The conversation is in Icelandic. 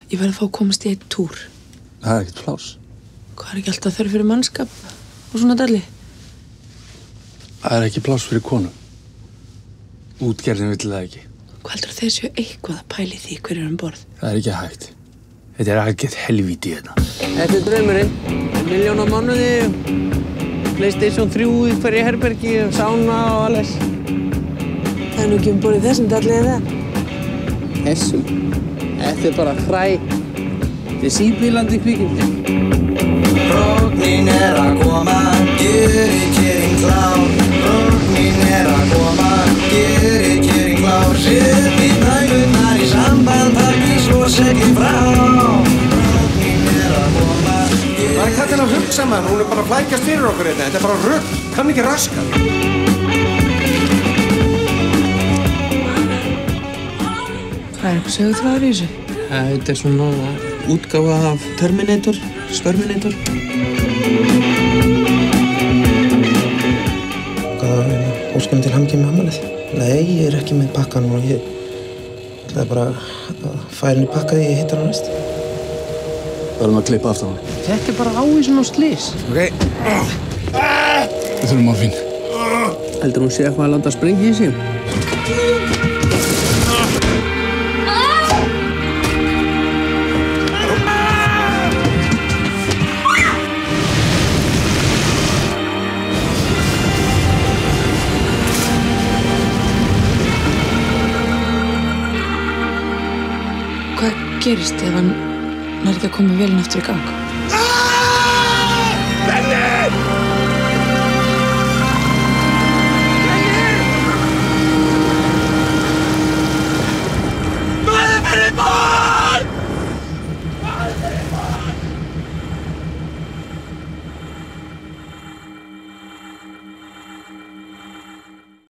Ég verði að fá að komast í eitt túr. Það ekkert pláss. Hvað ekki alltaf þörf fyrir mannskap og svona dalli? Það ekki pláss fyrir konu. Útgerðin vill það ekki. Hvað heldur þeir séu eitthvað að pæli því hver borð? Það ekki hægt. Þetta algjört helvíti hérna. Þetta draumurinn. 1 milljón á mánuði, PlayStation 3 í hverju herbergi, sána og alles. Það nú ekki borð í þessum dalli eða? Þessum? Þetta bara hræ. Þetta síbílandi kvikindi. Róknin að koma, kjöring klár. Róknin að koma, kjöring klár. Setjum dægurnar í samband, takk svo segjum frá. Róknin að koma. Hvað kallinn að hugsa maður? Hún bara að flækjast fyrir okkur hérna. Þetta bara rugl, kann ekki raska. Hvað eitthvað sögutráður í þessu? Þetta svona útgáfa af Terminator, Skörminator. Óskum til hamingju með afmælið. Nei, ég ekki með pakka núna. Ég ætlaði bara að færa henni pakka því ég hitta hann næst. Verðum að klippa aftan hann. Þetta bara ávísun og slís. Ok. Við þurfum morfín. Heldur hún sé eitthvað að láta sprengja í sig? Hvað gerist ef hann nær ekki að koma vélinn aftur í gang?